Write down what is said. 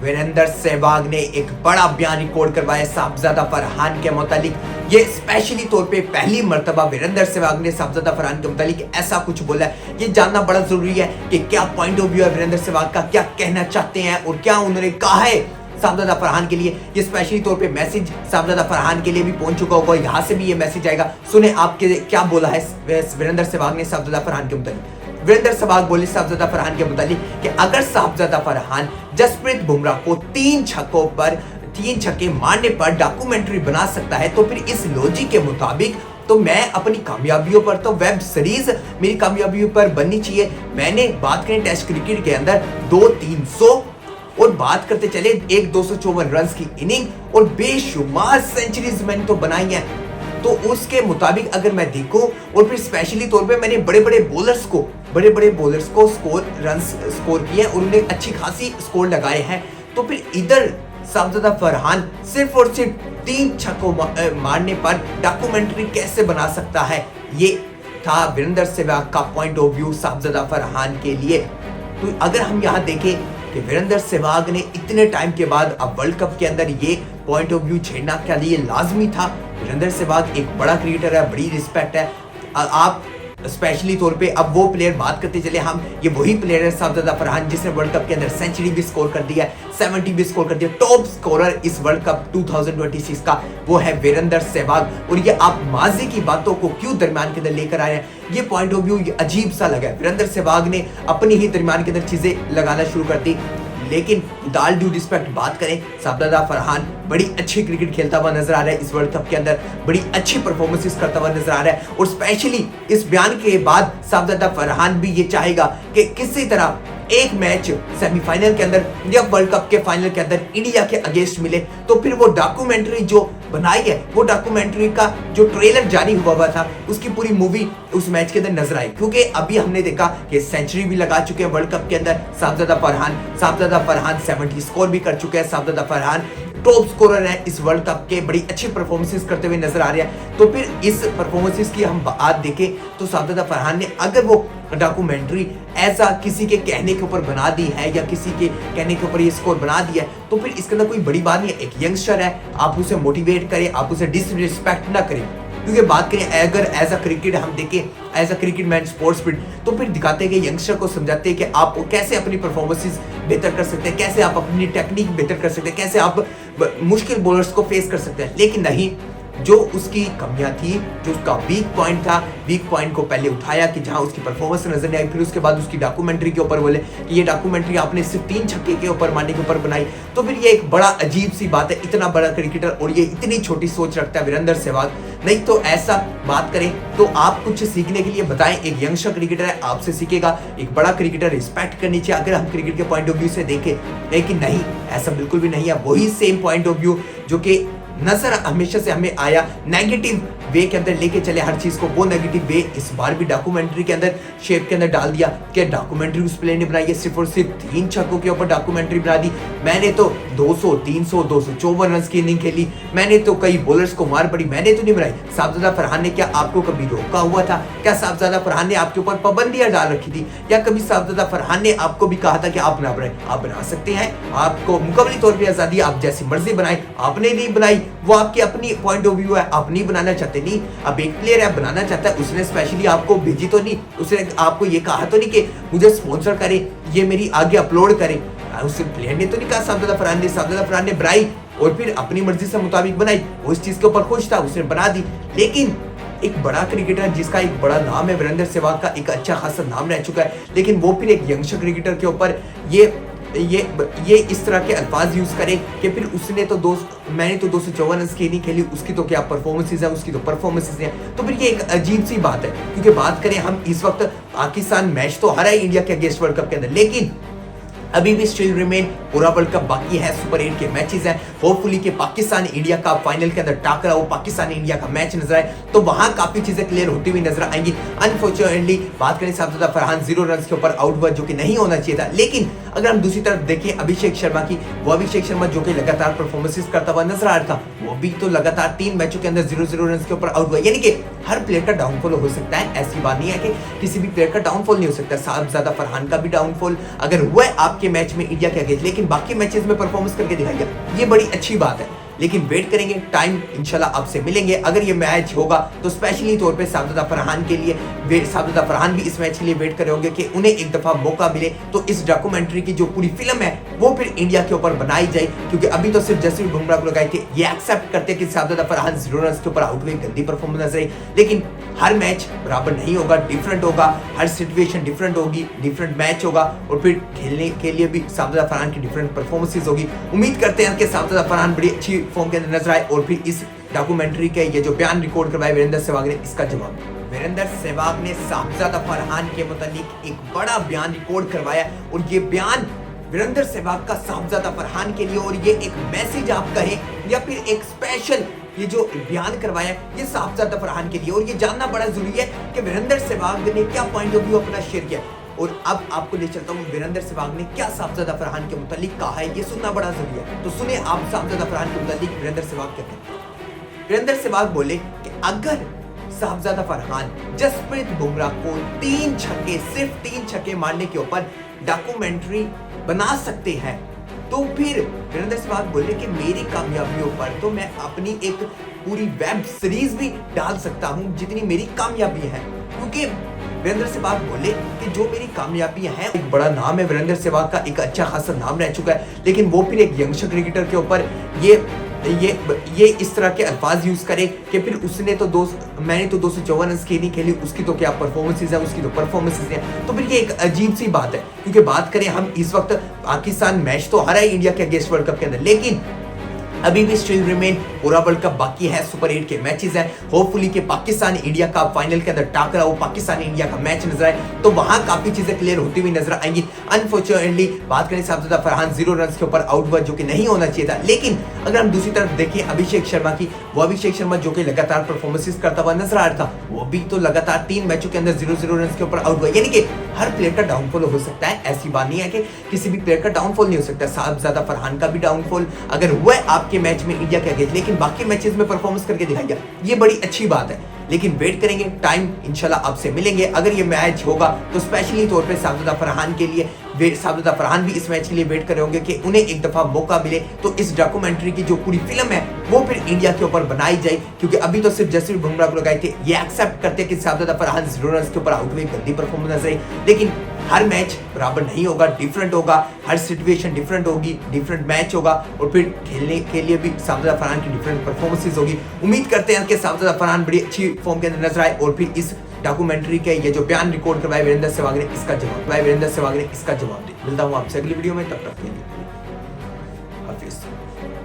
वीरेंद्र सहवाग ने एक बड़ा बयान रिकॉर्ड करवाया साहबजादा फरहान के मुतालिक। ये स्पेशली तौर पे पहली मर्तबा वीरेंद्र सहवाग ने साहबजादा फरहान के मुतालिक ऐसा कुछ बोला है। ये जानना बड़ा जरूरी है कि क्या पॉइंट ऑफ व्यू है वीरेंद्र सहवाग का, क्या कहना चाहते हैं और क्या उन्होंने कहा है साहबजादा फरहान के लिए। ये स्पेशली तौर पे मैसेज साहबजादा फरहान के लिए भी पहुंच चुका होगा, यहाँ से भी ये मैसेज आएगा। सुने आपके क्या बोला है वीरेंद्र सहवाग ने साहबजादा फरहान के मुतालिक। वीरेंद्र सहवाग बोले साहबजादा फरहान के मुतालिक कि अगर साहबजादा फरहान जसप्रीत बुमराह को 3 छक्के मारने पर डॉक्यूमेंट्री बना सकता है तो फिर इस लॉजिक के मुताबिक तो मैं अपनी कामयाबियों पर तो वेब सीरीज मेरी कामयाबियों पर बननी चाहिए। मैंने बात करें टेस्ट क्रिकेट के अंदर 2-300 और बात करते चले 1-254 रन की इनिंग और बेशुमार सेंचुरीज मैंने तो बनाई है। तो उसके मुताबिक अगर मैं देखूं और फिर स्पेशली तौर पे मैंने बड़े बड़े बॉलर्स को स्कोर किए और उन्हें अच्छी खासी स्कोर लगाए हैं। तो फिर इधर साहबजादा फरहान सिर्फ और सिर्फ 3 छक्कों मारने पर डॉक्यूमेंट्री कैसे बना सकता है। ये था वीरेंद्र सहवाग का पॉइंट ऑफ व्यू साहबजादा फरहान के लिए। तो अगर हम यहाँ देखें कि वीरेंद्र सहवाग ने इतने टाइम के बाद अब वर्ल्ड कप के अंदर ये पॉइंट ऑफ व्यू छेड़ना क्या लिए लाजमी था। वीरेंद्र सहवाग एक बड़ा क्रिकेटर है, बड़ी रिस्पेक्ट है। आप स्पेशली तौर पे अब वो प्लेयर बात करते चले हम, ये वही प्लेयर है साहबजादा फरहान जिसने वर्ल्ड कप के अंदर सेंचुरी भी स्कोर कर दिया है, 70 भी स्कोर कर दिया। टॉप स्कोरर इस वर्ल्ड कप 2026 का वो है वीरेंद्र सहवाग। और ये आप माजी की बातों को क्यों दरमियान के अंदर लेकर आए हैं, ये पॉइंट ऑफ व्यू अजीब सा लगा। वीरेंद्र सहवाग ने अपनी ही दरमियान के अंदर चीजें लगाना शुरू कर दी। लेकिन दाल ड्यू रिस्पेक्ट बात करें, साहबजादा फरहान बड़ी अच्छी क्रिकेट खेलता हुआ नजर आ रहा है इस वर्ल्ड कप के अंदर, बड़ी अच्छी परफॉर्मेंसेस करता हुआ नजर आ रहा है। और स्पेशली इस बयान के बाद साहबजादा फरहान भी ये चाहेगा कि किसी तरह एक मैच सेमीफाइनल के अंदर या वर्ल्ड कप के फाइनल के अंदर इंडिया के अगेंस्ट मिले तो फिर वो डॉक्यूमेंट्री जो बनाई है, वो डॉक्यूमेंट्री का जो ट्रेलर जारी हुआ था उसकी पूरी मूवी उस मैच के अंदर नजर आई। क्योंकि अभी हमने देखा कि सेंचुरी भी लगा चुके हैं वर्ल्ड कप के अंदर साहबजादा फरहान 70 स्कोर भी कर चुके हैं। साहबजादा फरहान टॉप स्कोरर है इस वर्ल्ड कप के, बड़ी अच्छी परफॉर्मेंसेस करते हुए नजर आ रहे हैं। तो फिर इस परफॉर्मेंसेस की हम बात देखें तो साहबजादा फरहान ने अगर वो डॉक्यूमेंट्री ऐसा किसी के कहने के ऊपर बना दी है या किसी के कहने के ऊपर ये स्कोर बना दिया है तो फिर इसके अंदर कोई बड़ी बात नहीं है। एक यंगस्टर है, आप उसे मोटिवेट करें, आप उसे डिसरिस्पेक्ट ना करें। क्योंकि बात करें अगर एज अ क्रिकेट हम देखें, as a cricket man sports spirit, तो फिर दिखाते हैं कि यंगस्टर को समझाते हैं कि आप कैसे अपनी परफॉर्मेंसेस बेहतर कर सकते हैं, कैसे आप अपनी टेक्निक बेहतर कर सकते हैं, कैसे आप मुश्किल बॉलर्स को फेस कर सकते हैं। लेकिन नहीं, जो उसकी कमियां थी, जो उसका वीक पॉइंट था, वीक पॉइंट को पहले उठाया कि जहां उसकी परफॉर्मेंस नजर नहीं आई, फिर उसके बाद उसकी डॉक्यूमेंट्री के ऊपर बोले कि ये डॉक्यूमेंट्री आपने सिर्फ 3 छक्के के ऊपर मारने के ऊपर बनाई। तो फिर ये एक बड़ा अजीब सी बात है, इतना बड़ा क्रिकेटर और ये इतनी छोटी सोच रखता है वीरेंद्र सहवाग। नहीं तो ऐसा बात करें तो आप कुछ सीखने के लिए बताएं, एक यंगस्टर क्रिकेटर है आपसे सीखेगा, एक बड़ा क्रिकेटर रिस्पेक्ट करनी चाहिए अगर हम क्रिकेट के पॉइंट ऑफ व्यू से देखें। लेकिन नहीं, ऐसा बिल्कुल भी नहीं है। वही सेम पॉइंट ऑफ व्यू जो कि नजर हमेशा से हमें आया, नेगेटिव वे के अंदर लेके चले हर चीज को, वो नेगेटिव वे इस बार भी डॉक्यूमेंट्री के अंदर शेप के अंदर डाल दिया कि डॉक्यूमेंट्री उस प्लेयर ने बनाई है, सिर्फ और सिर्फ 3 छक्कों के ऊपर डॉक्यूमेंट्री बना दी। मैंने तो 200, 300, 254 रन की इनिंग खेली, मैंने तो कई बॉलर्स को मार पड़ी, मैंने तो नहीं बनाई। साहबजादा फरहान ने क्या आपको कभी रोका हुआ था? क्या साहबजादा फरहान ने आपके ऊपर पाबंदियां डाल रखी थी? या कभी साहबजादा फरहान ने आपको भी कहा था कि आप ना बनाए? आप बना सकते हैं, आपको मुकम्मली तौर पर आजादी, आप जैसी मर्जी बनाए। आपने नहीं बनाई, वो आपकी अपनी पॉइंट ऑफ व्यू है, आप नहीं बनाना चाहते। नहीं, अब एक प्लेयर है बनाना चाहता है, उसने स्पेशली आपको भेजी तो नहीं, उसने आपको ये कहा तो नहीं कि मुझे स्पॉन्सर करे, ये मेरी आगे अपलोड करे। उस प्लेयर ने तो नहीं कहा साहबजादा फरहान ने बनाई और फिर अपनी मर्जी से मुताबिक बनाई, वो इस चीज के ऊपर खुश था, उसने बना दी। लेकिन एक बड़ा क्रिकेटर जिसका एक बड़ा नाम है, वीरेंद्र सहवाग का एक अच्छा खासा नाम रह चुका है, लेकिन वो फिर एक यंगस्टर क्रिकेटर के ऊपर ये इस तरह के अल्फाज यूज करें कि फिर उसने तो मैंने तो 254 रन की नहीं खेली, उसकी तो क्या परफॉर्मेंसेस है, उसकी तो परफॉर्मेंसेस है। तो फिर ये एक अजीब सी बात है। क्योंकि बात करें हम इस वक्त पाकिस्तान मैच तो हरा है इंडिया के अगेंस्ट वर्ल्ड कप के अंदर, लेकिन अभी भी स्टिल रिमेन पूरा वर्ल्ड कप बाकी है, सुपर 8 के मैचेस हैं। होपफुली कि पाकिस्तान इंडिया का फाइनल के अंदर टाकरा हो, पाकिस्तान इंडिया का मैच नजर आए तो वहां काफी चीजें क्लियर होती हुई नजर आएंगी। अनफॉर्चुनेटली बात करें साहबजादा फरहान 0 रन के ऊपर आउट हुआ, जो कि नहीं होना चाहिए था। लेकिन अगर हम दूसरी तरफ देखें अभिषेक शर्मा की, वो अभिषेक शर्मा जो कि लगातार परफॉर्मेंसेस करता हुआ नजर आ रहा था, वो भी तो लगातार 3 मैचों के अंदर 0-0 रन के ऊपर आउट हुआ। यानी कि हर प्लेयर का डाउनफॉल हो सकता है, ऐसी बात नहीं है कि किसी भी प्लेयर का डाउनफॉल नहीं हो सकता। साहबजादा फरहान का भी डाउनफॉल अगर हुआ है आपके आपके मैच में इंडिया के अगेंस्ट, लेकिन बाकी मैचेस में परफॉर्मेंस करके दिखाएगा, ये बड़ी अच्छी बात है। लेकिन वेट करेंगे, टाइम इंशाल्लाह आपसे मिलेंगे। अगर ये मैच होगा तो स्पेशली तौर पे साबज़ादा फरहान के लिए, साबज़ादा फरहान भी इस मैच के लिए वेट कर रहे होंगे कि उन्हें एक दफा मौका मिले तो इस डॉक्यूमेंट्री की जो पूरी फिल्म है वो फिर इंडिया के ऊपर बनाई जाए, क्योंकि अभी तो सिर्फ जसप्रीत बुमराह को लगाए थे। ये एक्सेप्ट करते हैं कि साबज़ादा फरहान 0 रन के ऊपर आउट हुए, गंदी परफॉर्मेंस नजर आई, लेकिन हर मैच बराबर नहीं होगा, डिफरेंट होगा, हर सिचुएशन डिफरेंट होगी, डिफरेंट मैच होगा और फिर खेलने के लिए भी साबज़ादा फरहान की डिफरेंट परफॉर्मेंसेस होगी। उम्मीद करते हैं कि साबज़ादा फरहान बड़ी अच्छी फॉर्म के अंदर नजर आए और फिर इस डॉक्यूमेंट्री के ये जो बयान रिकॉर्ड करवाए वीरेंद्र सहवाग ने, इसका जवाब वीरेंद्र सहवाग ने साबज़ादा फरहान के मुतालिक एक बड़ा बयान रिकॉर्ड करवाया और ये बयान वीरेंद्र सहवाग का साबज़ादा फरहान के लिए, और ये एक मैसेज आप कहें या फिर एक स्पेशल ये जो बयान करवाया ये साबज़ादा फरहान के लिए, और ये जानना बड़ा जरूरी है कि वीरेंद्र सहवाग ने क्या पॉइंट ऑफ व्यू अपना शेयर किया। और अब आपको ले चलता हूँ वीरेंद्र सहवाग ने क्या साबज़ादा फरहान के मुतालिक कहा है, ये सुनना बड़ा जरूरी है। तो सुने आप साबज़ादा फरहान के मुतालिक वीरेंद्र सहवाग क्या कहते हैं। वीरेंद्र सहवाग बोले कि अगर साबज़ादा फरहान जसप्रीत बुमराह को 3 छक्के, सिर्फ 3 छक्के मारने के ऊपर डॉक्यूमेंट्री बना सकते हैं तो फिर वीरेंद्र सहवाग बोले कि मेरी कामयाबियों पर तो मैं अपनी एक पूरी वेब सीरीज भी डाल सकता हूं जितनी मेरी कामयाबियां हैं, क्योंकि वीरेंद्र सहवाग बोले कि जो मेरी कामयाबियां हैं, एक बड़ा नाम है वीरेंद्र सहवाग का, एक अच्छा खासा नाम रह चुका है, लेकिन वो फिर एक यंगस्टर क्रिकेटर के ऊपर ये इस तरह के अल्फाज यूज करे कि फिर उसने तो मैंने तो 254 रन की नहीं खेली, उसकी तो क्या परफॉर्मेंसेज है, उसकी तो परफॉर्मेंसेज है, तो फिर ये एक अजीब सी बात है। क्योंकि बात करें हम इस वक्त पाकिस्तान मैच तो हारा है इंडिया के अगेंस्ट वर्ल्ड कप के अंदर, लेकिन अभी भी स्टिल रिमेन पूरा वर्ल्ड कप बाकी है, सुपर 8 के मैचेस हैं। होपफुली कि पाकिस्तान इंडिया का फाइनल के अंदर टाकरा हो, पाकिस्तान इंडिया का मैच नजर आए तो वहां काफी चीजें क्लियर होती हुई नजर आएंगी। अनफॉर्चुनेटली बात करें साबज़ादा फरहान 0 रन के ऊपर आउट हुआ, जो कि नहीं होना चाहिए था। लेकिन अगर हम दूसरी तरफ देखें अभिषेक शर्मा की, वो अभिषेक शर्मा जो कि लगातार परफॉर्मेंसेस करता हुआ नजर आ रहा था, वो भी तो लगातार 3 मैचों के अंदर 0-0 रन के ऊपर आउट हुआ, यानी कि हर प्लेयर का डाउनफॉल हो सकता है। ऐसी बात नहीं है कि किसी भी प्लेयर का डाउनफॉल नहीं हो सकता। साबज़ादा फरहान का भी डाउनफॉल अगर हुआ है आपके मैच में इंडिया के अगेंस्ट, लेकिन बाकी मैचेस में परफॉर्मेंस करके दिखाएगा, ये बड़ी अच्छी बात है। लेकिन वेट करेंगे, टाइम इंशाल्लाह आपसे मिलेंगे। अगर ये मैच होगा तो स्पेशली तौर पे साबज़ादा फरहान के लिए, साबज़ादा फरहान भी इस मैच के लिए वेट कर रहे होंगे कि उन्हें एक दफा मौका मिले तो इस डॉक्यूमेंट्री की जो पूरी फिल्म है वो फिर इंडिया के ऊपर बनाई जाए, क्योंकि अभी तो सिर्फ जसप्रीत बुमराह को लगाए थे। ये एक्सेप्ट करते हैं कि साबज़ादा फरहान 0 रन के ऊपर आउट हुए, गंदी परफॉर्मेंस नजर आई, लेकिन हर मैच बराबर नहीं होगा, डिफरेंट होगा, हर सिचुएशन डिफरेंट होगी, डिफरेंट मैच होगा और फिर खेलने के लिए भी साबज़ादा फरहान की डिफरेंट परफॉर्मेंसेस होगी। उम्मीद करते हैं कि साबज़ादा फरहान बड़ी अच्छी फॉर्म के अंदर नजर आए और फिर इस डॉक्यूमेंट्री के ये जो बयान रिकॉर्ड करवाए वीरेंद्र सहवाग ने, इसका जवाब दे। मिलता हूं आपसे अगली वीडियो में, तब तक के लिए हाफिज़।